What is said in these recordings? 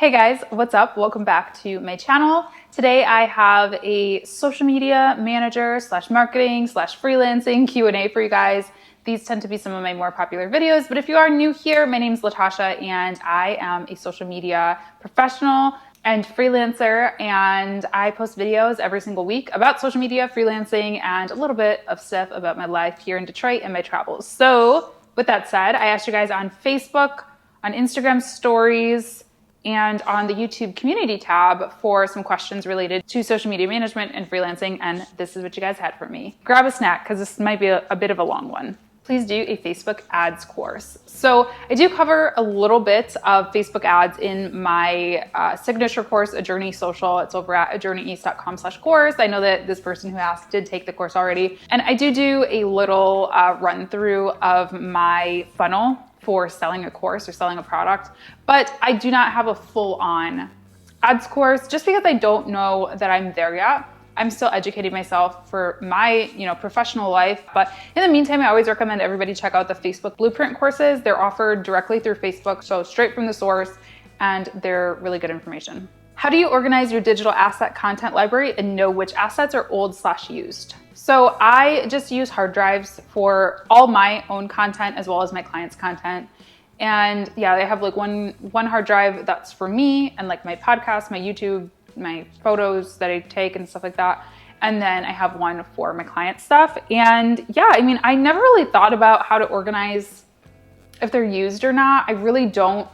Hey guys, what's up? Welcome back to my channel. Today I have a social media manager / marketing / freelancing Q&A for you guys. These tend to be some of my more popular videos, but if you are new here, my name is Latasha and I am a social media professional and freelancer, and I post videos every single week about social media, freelancing, and a little bit of stuff about my life here in Detroit and my travels. So with that said, I asked you guys on Facebook, on Instagram stories, and on the YouTube community tab for some questions related to social media management and freelancing, and this is what you guys had for me. Grab a snack because this might be a bit of a long one. Please do a Facebook ads course. So I do cover a little bit of Facebook ads in my signature course, A Journey Social. It's over at ajourneyeast.com/course. I know that this person who asked did take the course already. And I do a little run through of my funnel for selling a course or selling a product, but I do not have a full-on ads course just because I don't know that I'm there yet. I'm still educating myself for my, professional life. But in the meantime, I always recommend everybody check out the Facebook Blueprint courses. They're offered directly through Facebook, so straight from the source, and they're really good information. How do you organize your digital asset content library and know which assets are old / used? So I just use hard drives for all my own content as well as my clients' content. And yeah, I have like one hard drive that's for me and like my podcast, my YouTube, my photos that I take and stuff like that. And then I have one for my client stuff. And yeah, I never really thought about how to organize if they're used or not. I really don't,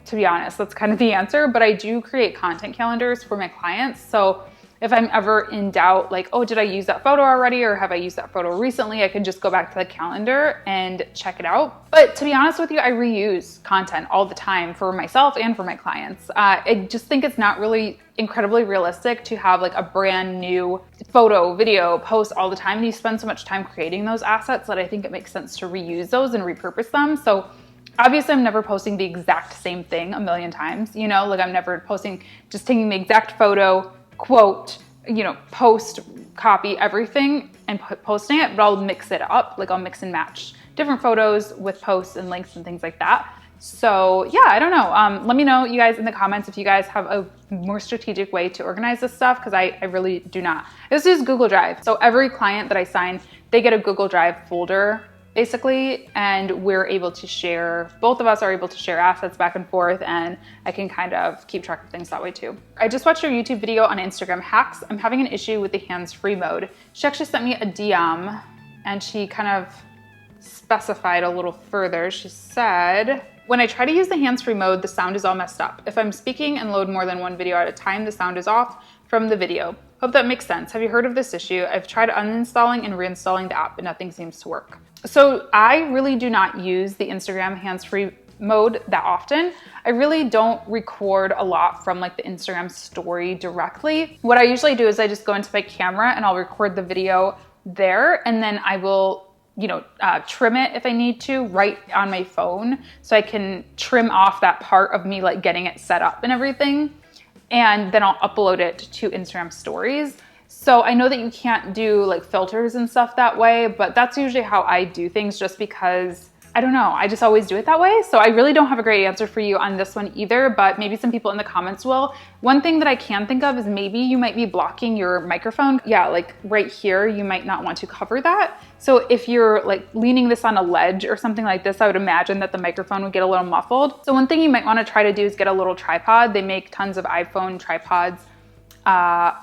to be honest. That's kind of the answer, but I do create content calendars for my clients. So if I'm ever in doubt, like, oh, did I use that photo already? Or have I used that photo recently? I can just go back to the calendar and check it out. But to be honest with you, I reuse content all the time for myself and for my clients. I just think it's not really incredibly realistic to have like a brand new photo, video, post all the time. And you spend so much time creating those assets that I think it makes sense to reuse those and repurpose them. So obviously I'm never posting the exact same thing a million times, like I'm never posting, just taking the exact photo, quote, post, copy everything and posting it, but I'll mix it up. Like I'll mix and match different photos with posts and links and things like that. So yeah, I don't know. Let me know, you guys, in the comments if you guys have a more strategic way to organize this stuff, because I really do not. This is Google Drive. So every client that I sign, they get a Google Drive folder basically, and we're able to share, both of us are able to share assets back and forth, and I can kind of keep track of things that way too. I just watched your YouTube video on Instagram hacks. I'm having an issue with the hands-free mode. She actually sent me a DM and she kind of specified a little further. She said, when I try to use the hands-free mode, the sound is all messed up. If I'm speaking and load more than one video at a time, the sound is off from the video. Hope that makes sense. Have you heard of this issue? I've tried uninstalling and reinstalling the app, but nothing seems to work. So I really do not use the Instagram hands-free mode that often. I really don't record a lot from like the Instagram story directly. What I usually do is I just go into my camera and I'll record the video there, and then I will trim it if I need to right on my phone, so I can trim off that part of me like getting it set up and everything. And then I'll upload it to Instagram stories. So I know that you can't do like filters and stuff that way, but that's usually how I do things, just because I don't know, I just always do it that way. So I really don't have a great answer for you on this one either, but maybe some people in the comments will. One thing that I can think of is maybe you might be blocking your microphone. Yeah, like right here, you might not want to cover that. So if you're like leaning this on a ledge or something like this, I would imagine that the microphone would get a little muffled. So one thing you might want to try to do is get a little tripod. They make tons of iPhone tripods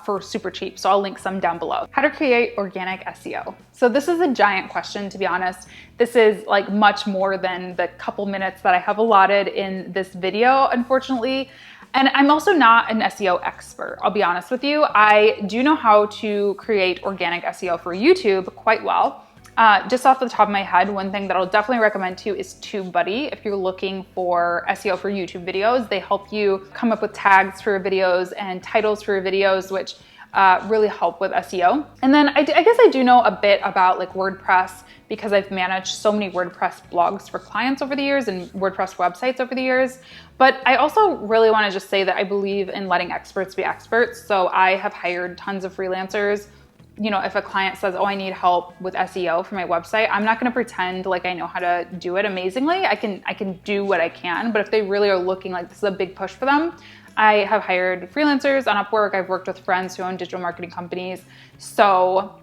for super cheap. So I'll link some down below. How to create organic SEO. So this is a giant question, to be honest. This is like much more than the couple minutes that I have allotted in this video, unfortunately. And I'm also not an SEO expert, I'll be honest with you. I do know how to create organic SEO for YouTube quite well. Just off the top of my head, one thing that I'll definitely recommend to you is TubeBuddy. If you're looking for SEO for YouTube videos, they help you come up with tags for your videos and titles for your videos, which really help with SEO. And then I guess I do know a bit about like WordPress, because I've managed so many WordPress blogs for clients over the years and WordPress websites over the years. But I also really want to just say that I believe in letting experts be experts. So I have hired tons of freelancers if a client says, oh, I need help with SEO for my website, I'm not going to pretend like I know how to do it amazingly. I can do what I can, but if they really are looking like this is a big push for them, I have hired freelancers on Upwork. I've worked with friends who own digital marketing companies. So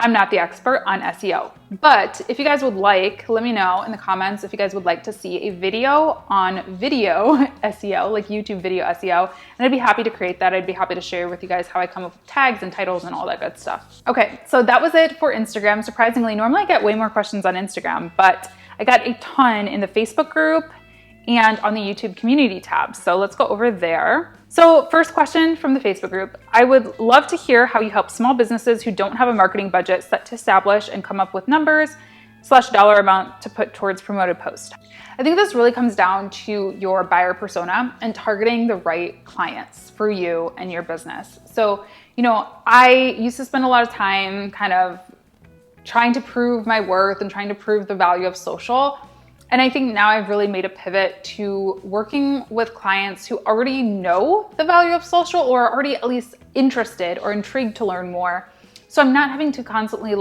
I'm not the expert on SEO, but if you guys would like, let me know in the comments if you guys would like to see a video on video SEO, like YouTube video SEO, and I'd be happy to create that. I'd be happy to share with you guys how I come up with tags and titles and all that good stuff. Okay, so that was it for Instagram. Surprisingly, normally I get way more questions on Instagram, but I got a ton in the Facebook group and on the YouTube community tab. So let's go over there. So first question from the Facebook group, I would love to hear how you help small businesses who don't have a marketing budget set to establish and come up with numbers/dollar amount to put towards promoted posts. I think this really comes down to your buyer persona and targeting the right clients for you and your business. So, I used to spend a lot of time kind of trying to prove my worth and trying to prove the value of social. And I think now I've really made a pivot to working with clients who already know the value of social or are already at least interested or intrigued to learn more. So I'm not having to constantly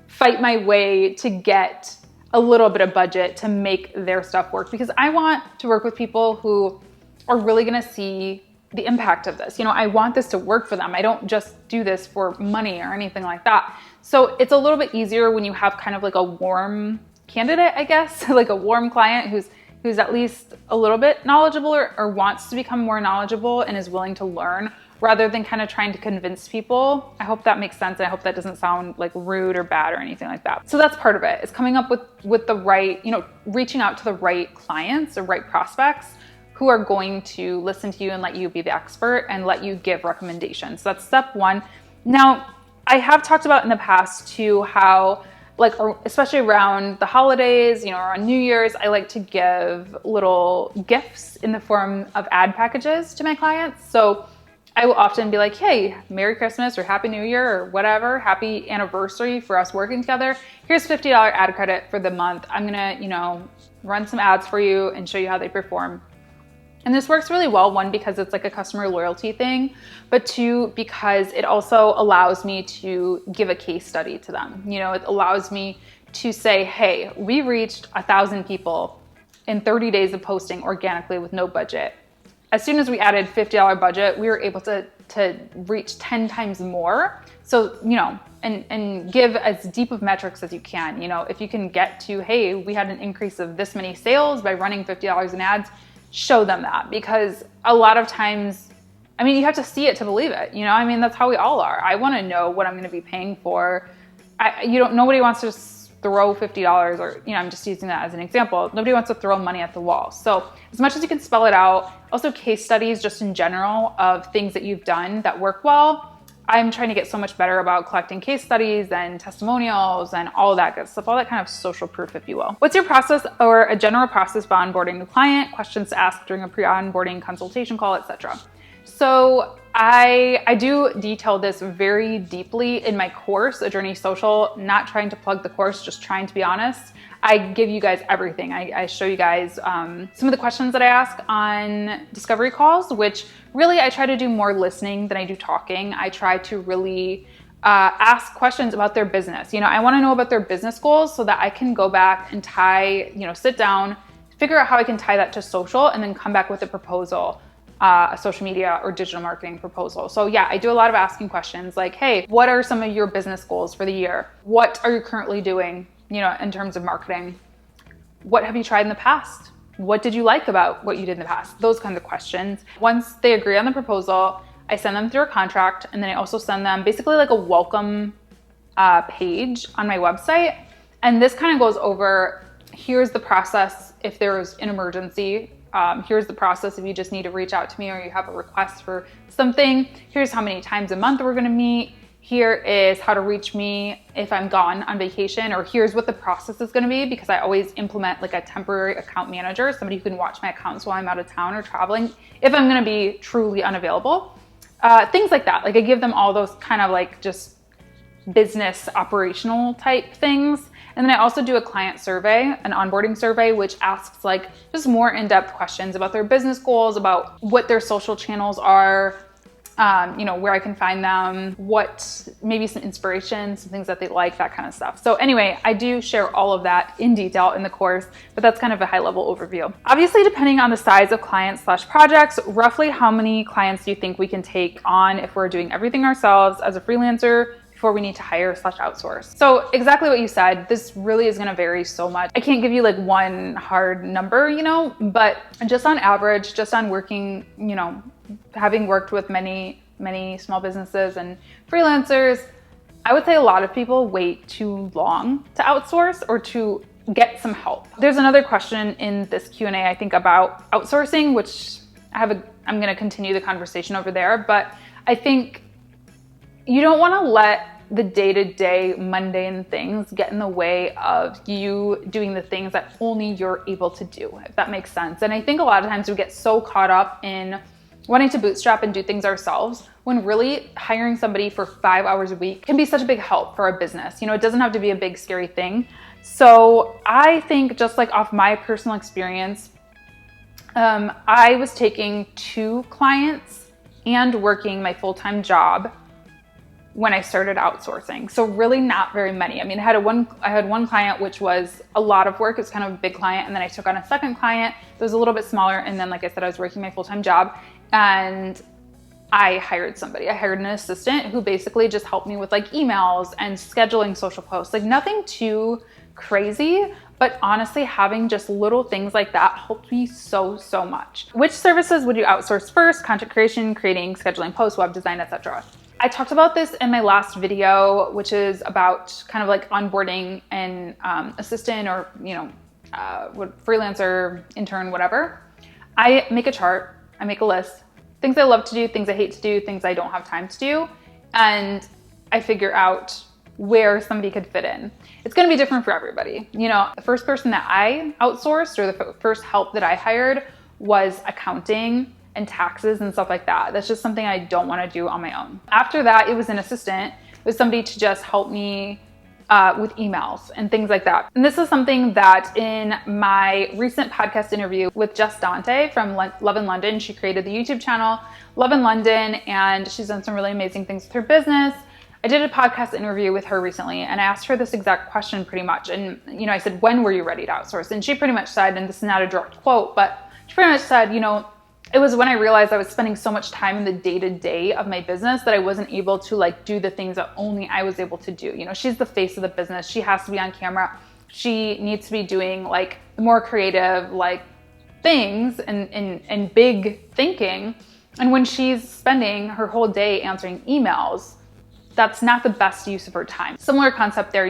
fight my way to get a little bit of budget to make their stuff work, because I want to work with people who are really going to see the impact of this. I want this to work for them. I don't just do this for money or anything like that. So it's a little bit easier when you have kind of like a warm candidate, I guess, like a warm client who's at least a little bit knowledgeable or wants to become more knowledgeable and is willing to learn, rather than kind of trying to convince people. I hope that makes sense. And I hope that doesn't sound like rude or bad or anything like that. So that's part of it, is coming up with the right, reaching out to the right clients or right prospects who are going to listen to you and let you be the expert and let you give recommendations. So that's step one. Now, I have talked about in the past too how, especially around the holidays, around New Year's, I like to give little gifts in the form of ad packages to my clients. So I will often be like, hey, Merry Christmas or Happy New Year or whatever, happy anniversary for us working together. Here's $50 ad credit for the month. I'm gonna, run some ads for you and show you how they perform. And this works really well, one, because it's like a customer loyalty thing, but two, because it also allows me to give a case study to them. It allows me to say, hey, we reached 1,000 people in 30 days of posting organically with no budget. As soon as we added $50 budget, we were able to reach 10 times more. So, and give as deep of metrics as you can. If you can get to, hey, we had an increase of this many sales by running $50 in ads, show them that, because a lot of times, you have to see it to believe it. That's how we all are. I want to know what I'm going to be paying for. Nobody wants to just throw $50 or, I'm just using that as an example. Nobody wants to throw money at the wall. So as much as you can spell it out, also case studies just in general of things that you've done that work well. I'm trying to get so much better about collecting case studies and testimonials and all that good stuff, all that kind of social proof, if you will. What's your process or a general process for onboarding a client? Questions to ask during a pre-onboarding consultation call, etc. So I do detail this very deeply in my course, A Journey Social, not trying to plug the course, just trying to be honest. I give you guys everything. I show you guys some of the questions that I ask on discovery calls, which really I try to do more listening than I do talking. I try to really ask questions about their business. I want to know about their business goals so that I can go back and tie, sit down, figure out how I can tie that to social, and then come back with a proposal, a social media or digital marketing proposal. So yeah, I do a lot of asking questions like, hey, what are some of your business goals for the year? What are you currently doing, in terms of marketing? What have you tried in the past? What did you like about what you did in the past? Those kinds of questions. Once they agree on the proposal, I send them through a contract, and then I also send them basically like a welcome page on my website. And this kind of goes over, here's the process if there's an emergency. Here's the process if you just need to reach out to me or you have a request for something. Here's how many times a month we're gonna meet. Here is how to reach me if I'm gone on vacation, or here's what the process is gonna be, because I always implement like a temporary account manager, somebody who can watch my accounts while I'm out of town or traveling, if I'm gonna be truly unavailable. Things like that. Like I give them all those kind of like just business operational type things. And then I also do a client survey, an onboarding survey, which asks like just more in-depth questions about their business goals, about what their social channels are, where I can find them, maybe some inspiration, some things that they like, that kind of stuff. So anyway, I do share all of that in detail in the course, but that's kind of a high level overview. Obviously, depending on the size of clients / projects, roughly how many clients do you think we can take on if we're doing everything ourselves as a freelancer before we need to hire / outsource? So exactly what you said, this really is going to vary so much. I can't give you like one hard number, but just on average, just on working, having worked with many small businesses and freelancers, I would say a lot of people wait too long to outsource or to get some help. There's another question in this Q&A, I think, about outsourcing, which I'm going to continue the conversation over there, but I think you don't want to let the day-to-day mundane things get in the way of you doing the things that only you're able to do, if that makes sense. And I think a lot of times we get so caught up in wanting to bootstrap and do things ourselves when really hiring somebody for 5 hours a week can be such a big help for a business. It doesn't have to be a big scary thing. So I think, just like off my personal experience, I was taking 2 clients and working my full-time job when I started outsourcing. So really not very many. I mean, I had one client, which was a lot of work. It was kind of a big client. And then I took on a second client that was a little bit smaller. And then, like I said, I was working my full-time job, and I hired somebody. I hired an assistant who basically just helped me with like emails and scheduling social posts, like nothing too crazy. But honestly, having just little things like that helped me so much. Which services would you outsource first? Content creation, creating, scheduling posts, web design, etc. I talked about this in my last video, which is about kind of like onboarding an assistant or, freelancer, intern, whatever. I make a chart, I make a list, things I love to do, things I hate to do, things I don't have time to do, and I figure out where somebody could fit in. It's going to be different for everybody. The first person that I outsourced, or the first help that I hired, was accounting and taxes and stuff like that. That's just something I don't want to do on my own. After that, it was an assistant. It was somebody to just help me with emails and things like that. And this is something that in my recent podcast interview with Jess Dante from Love in London, she created the YouTube channel Love in London, and she's done some really amazing things with her business. I did a podcast interview with her recently, and I asked her this exact question pretty much. And, I said, when were you ready to outsource? And she pretty much said, and this is not a direct quote, but she pretty much said, it was when I realized I was spending so much time in the day-to-day of my business that I wasn't able to do the things that only I was able to do. She's the face of the business. She has to be on camera. She needs to be doing more creative things and big thinking. And when she's spending her whole day answering emails, that's not the best use of her time. Similar concept there,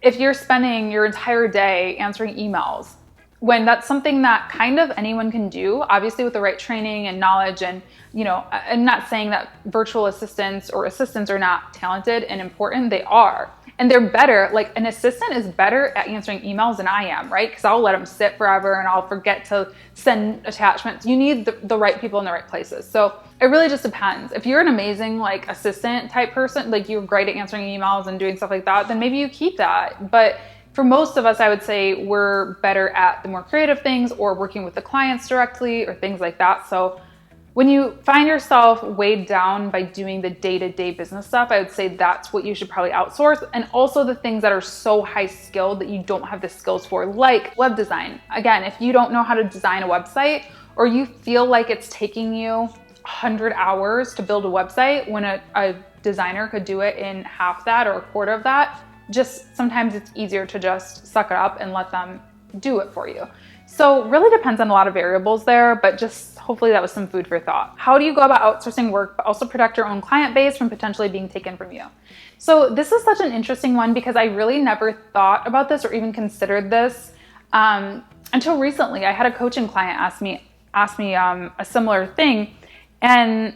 if you're spending your entire day answering emails, when that's something that kind of anyone can do, obviously with the right training and knowledge, and I'm not saying that virtual assistants or assistants are not talented and important. They are, and they're better. An assistant is better at answering emails than I am, right? Because I'll let them sit forever and I'll forget to send attachments. You need the right people in the right places. So it really just depends. If you're an amazing assistant type person, you're great at answering emails and doing stuff like that, then maybe you keep that. But for most of us, I would say we're better at the more creative things or working with the clients directly or things like that. So when you find yourself weighed down by doing the day-to-day business stuff, I would say that's what you should probably outsource. And also the things that are so high skilled that you don't have the skills for, like web design. Again, if you don't know how to design a website, or you feel like it's taking you 100 hours to build a website when a designer could do it in half that or a quarter of that, just sometimes it's easier to just suck it up and let them do it for you. So really depends on a lot of variables there, but just hopefully that was some food for thought. How do you go about outsourcing work, but also protect your own client base from potentially being taken from you? So this is such an interesting one because I really never thought about this or even considered this until recently. I had a coaching client ask me a similar thing, and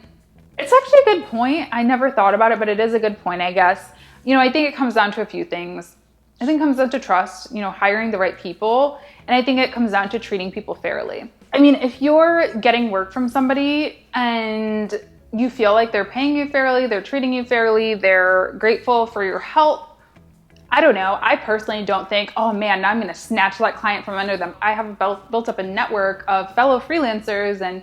it's actually a good point. I never thought about it, but it is a good point, I guess. I think it comes down to a few things. I think it comes down to trust, hiring the right people. And I think it comes down to treating people fairly. I mean, if you're getting work from somebody and you feel like they're paying you fairly, they're treating you fairly, they're grateful for your help, I don't know. I personally don't think, oh man, now I'm going to snatch that client from under them. I have built up a network of fellow freelancers and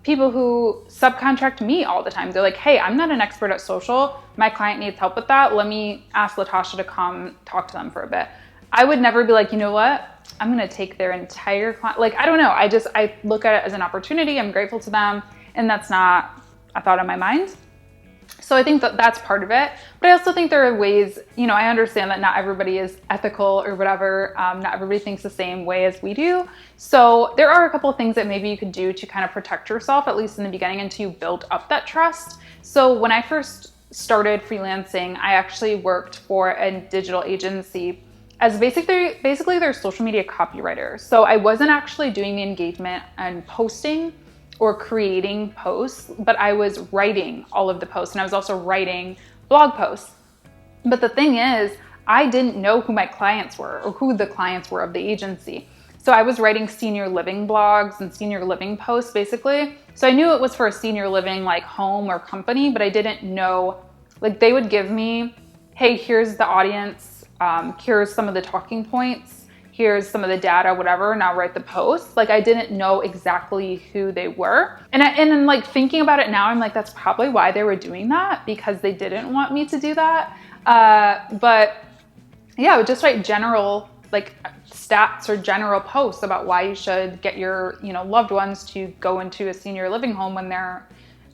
People who subcontract me all the time. They're like, hey, I'm not an expert at social. My client needs help with that. Let me ask Latasha to come talk to them for a bit. I would never be like, you know what? I'm going to take their entire client. Like, I don't know. I look at it as an opportunity. I'm grateful to them. And that's not a thought in my mind. So I think that that's part of it. But I also think there are ways, I understand that not everybody is ethical or whatever. Not everybody thinks the same way as we do. So there are a couple of things that maybe you could do to kind of protect yourself, at least in the beginning, until you build up that trust. So when I first started freelancing, I actually worked for a digital agency as basically their social media copywriter. So I wasn't actually doing the engagement and posting or creating posts, but I was writing all of the posts, and I was also writing blog posts. But the thing is, I didn't know who my clients were or who the clients were of the agency. So I was writing senior living blogs and senior living posts basically. So I knew it was for a senior living like home or company, but I didn't know, like they would give me, hey, here's the audience, here's some of the talking points, here's some of the data, whatever, now write the post. Like I didn't know exactly who they were. And then like thinking about it now, I'm like, that's probably why they were doing that, because they didn't want me to do that. But yeah, I would just write general like stats or general posts about why you should get your, loved ones to go into a senior living home when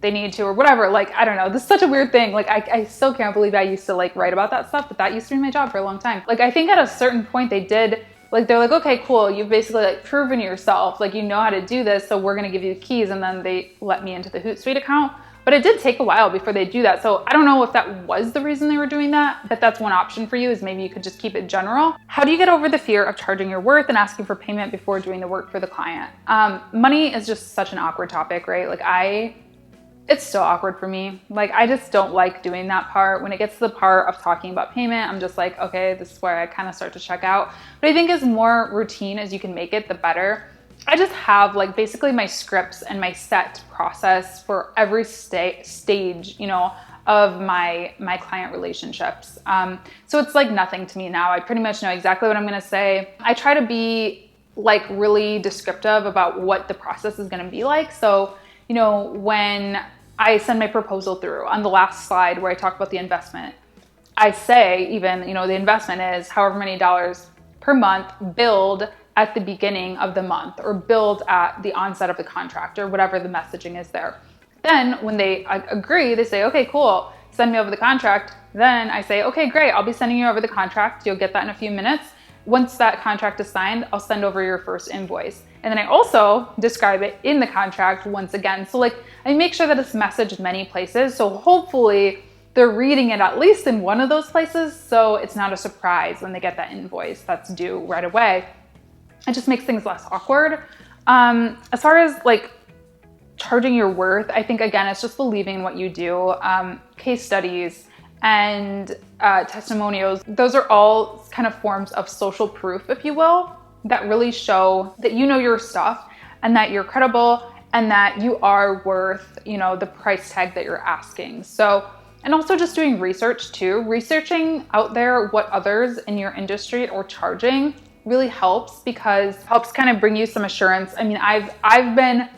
they need to or whatever. Like, I don't know. This is such a weird thing. Like, I still can't believe I used to like write about that stuff, but that used to be my job for a long time. Like, I think at a certain point they're like, okay, cool. You've basically like proven yourself. Like, you know how to do this. So we're going to give you the keys. And then they let me into the Hootsuite account. But it did take a while before they do that. So I don't know if that was the reason they were doing that, but that's one option for you, is maybe you could just keep it general. How do you get over the fear of charging your worth and asking for payment before doing the work for the client? Money is just such an awkward topic, right? Like it's still awkward for me. Like, I just don't like doing that part. When it gets to the part of talking about payment, I'm just like, okay, this is where I kind of start to check out. But I think as more routine as you can make it, the better. I just have like basically my scripts and my set process for every stage, of my client relationships. So it's like nothing to me now. I pretty much know exactly what I'm going to say. I try to be like really descriptive about what the process is going to be like. So, when I send my proposal through on the last slide where I talk about the investment, I say even, the investment is however many dollars per month, billed at the beginning of the month or billed at the onset of the contract or whatever the messaging is there. Then when they agree, they say, okay, cool, send me over the contract. Then I say, okay, great, I'll be sending you over the contract. You'll get that in a few minutes. Once that contract is signed, I'll send over your first invoice. And then I also describe it in the contract once again. So like I make sure that it's messaged many places. So hopefully they're reading it at least in one of those places. So it's not a surprise when they get that invoice that's due right away. It just makes things less awkward. As far as like charging your worth, I think again, it's just believing in what you do. Case studies and testimonials, those are all kind of forms of social proof, if you will, that really show that you know your stuff and that you're credible and that you are worth, the price tag that you're asking. So, and also just doing research too. Researching out there what others in your industry are charging really helps, because it helps kind of bring you some assurance. I mean, I've been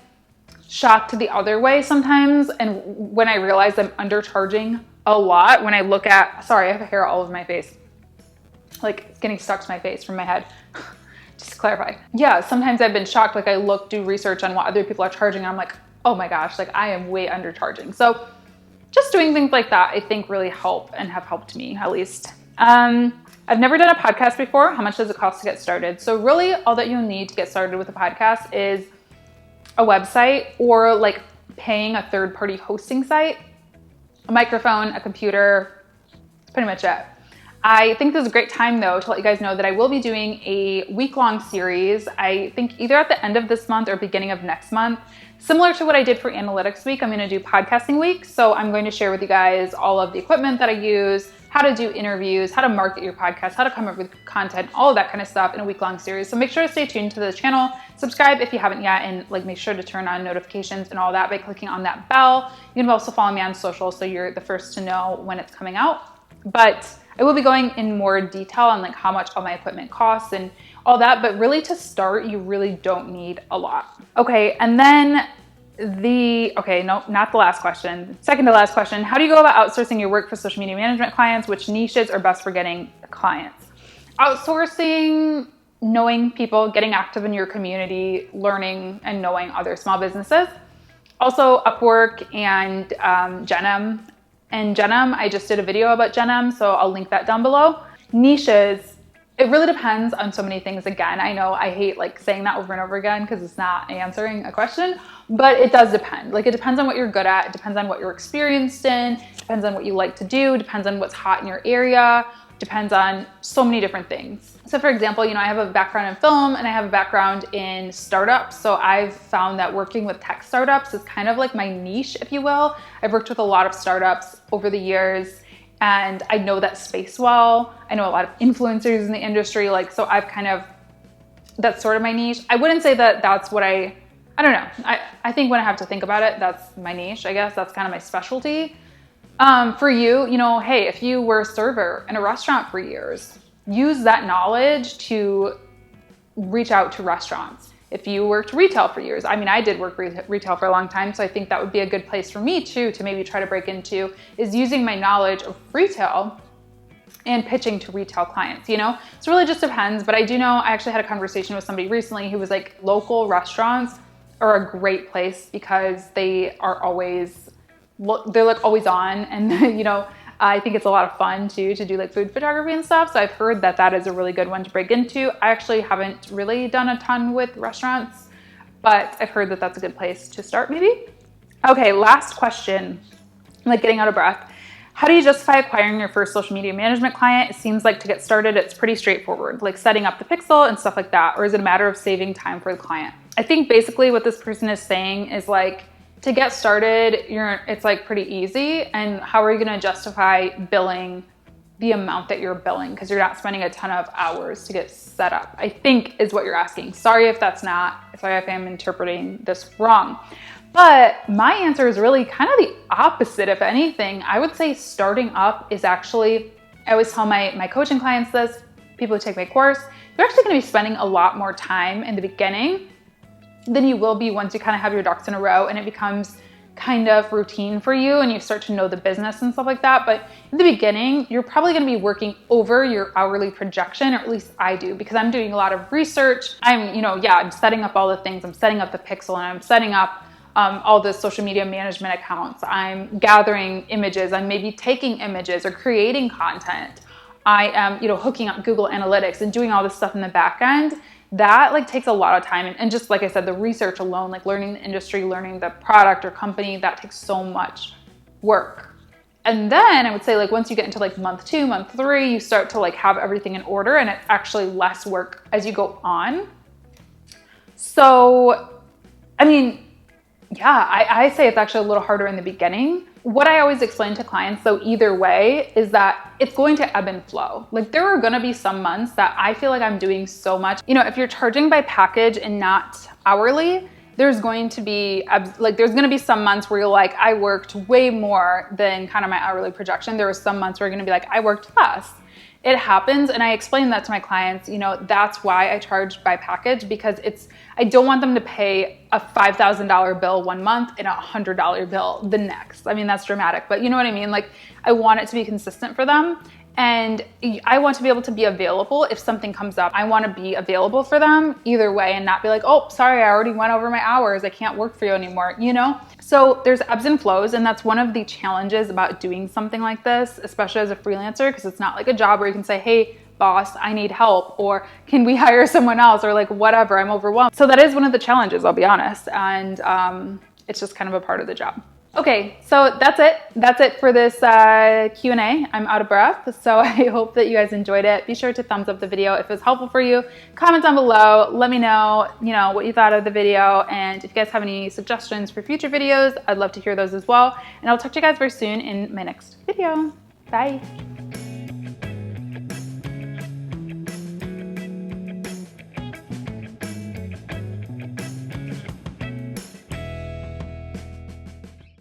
shocked the other way sometimes, and when I realize I'm undercharging a lot, when I look at, sorry, I have hair all over my face. Like it's getting stuck to my face from my head. Just to clarify. Yeah, sometimes I've been shocked. Like I do research on what other people are charging. And I'm like, oh my gosh, like I am way undercharging. So just doing things like that, I think really help and have helped me at least. I've never done a podcast before. How much does it cost to get started? So really all that you'll need to get started with a podcast is a website or like paying a third-party hosting site, a microphone, a computer. That's pretty much it. I think this is a great time though to let you guys know that I will be doing a week-long series. I think either at the end of this month or beginning of next month. Similar to what I did for Analytics Week, I'm going to do Podcasting Week. So I'm going to share with you guys all of the equipment that I use, how to do interviews, how to market your podcast, how to come up with content, all of that kind of stuff in a week-long series. So make sure to stay tuned to the channel, subscribe if you haven't yet, and like make sure to turn on notifications and all that by clicking on that bell. You can also follow me on social so you're the first to know when it's coming out. But I will be going in more detail on like how much all my equipment costs and all that, but really to start, you really don't need a lot. Okay, and then Okay, no, not the last question. Second to last question. How do you go about outsourcing your work for social media management clients? Which niches are best for getting clients? Outsourcing, knowing people, getting active in your community, learning and knowing other small businesses. Also Upwork and Genem. And Genem, I just did a video about Genem, so I'll link that down below. Niches, it really depends on so many things. Again, I know I hate like saying that over and over again because it's not answering a question, but it does depend. Like it depends on what you're good at. It depends on what you're experienced in. Depends on what you like to do. Depends on what's hot in your area. Depends on so many different things. So for example, I have a background in film and I have a background in startups. So I've found that working with tech startups is kind of like my niche, if you will. I've worked with a lot of startups over the years and I know that space well. I know a lot of influencers in the industry. So that's sort of my niche. I wouldn't say that that's what I don't know. I think when I have to think about it, that's my niche, I guess. That's kind of my specialty. For you, hey, if you were a server in a restaurant for years, use that knowledge to reach out to restaurants. If you worked retail for years, I did work retail for a long time, so I think that would be a good place for me too to maybe try to break into, is using my knowledge of retail and pitching to retail clients, So it really just depends, but I do know I actually had a conversation with somebody recently who was like, local restaurants are a great place because they are always always on, and I think it's a lot of fun too to do like food photography and stuff. So I've heard that that is a really good one to break into. I actually haven't really done a ton with restaurants, but I've heard that that's a good place to start maybe. Okay, last question. I'm like getting out of breath. How do you justify acquiring your first social media management client? It seems like to get started, it's pretty straightforward, like setting up the pixel and stuff like that. Or is it a matter of saving time for the client? I think basically what this person is saying is like, to get started, it's like pretty easy. And how are you gonna justify billing the amount that you're billing? Because you're not spending a ton of hours to get set up, I think is what you're asking. Sorry if I'm interpreting this wrong. But my answer is really kind of the opposite. If anything, I would say starting up is actually, I always tell my coaching clients this, people who take my course, you're actually gonna be spending a lot more time in the beginning than you will be once you kind of have your ducks in a row and it becomes kind of routine for you and you start to know the business and stuff like that. But in the beginning, you're probably going to be working over your hourly projection, or at least I do, because I'm doing a lot of research. I'm setting up all the things. I'm setting up the pixel and I'm setting up all the social media management accounts. I'm gathering images. I'm maybe taking images or creating content. I am, hooking up Google Analytics and doing all this stuff in the back end. That takes a lot of time. And just like I said, the research alone, like learning the industry, learning the product or company, that takes so much work. And then I would say once you get into month 2, month 3, you start to have everything in order and it's actually less work as you go on. So, I say it's actually a little harder in the beginning. What I always explain to clients, though, either way, is that it's going to ebb and flow. There are going to be some months that I feel like I'm doing so much. If you're charging by package and not hourly, there's going to be some months where you're like, I worked way more than kind of my hourly projection. There were some months where you're going to be like, I worked less. It happens, and I explain that to my clients. That's why I charge by package, because I don't want them to pay a $5,000 bill one month and a $100 bill the next. That's dramatic, but you know what I mean? I want it to be consistent for them, and I want to be able to be available if something comes up. I want to be available for them either way and not be like, oh, sorry, I already went over my hours. I can't work for you anymore, So there's ebbs and flows, and that's one of the challenges about doing something like this, especially as a freelancer, because it's not like a job where you can say, hey, boss, I need help, or can we hire someone else, or whatever, I'm overwhelmed. So that is one of the challenges, I'll be honest, and it's just kind of a part of the job. Okay, so that's it. That's it for this Q&A. I'm out of breath, so I hope that you guys enjoyed it. Be sure to thumbs up the video if it was helpful for you. Comment down below. Let me know, what you thought of the video, and if you guys have any suggestions for future videos, I'd love to hear those as well. And I'll talk to you guys very soon in my next video. Bye.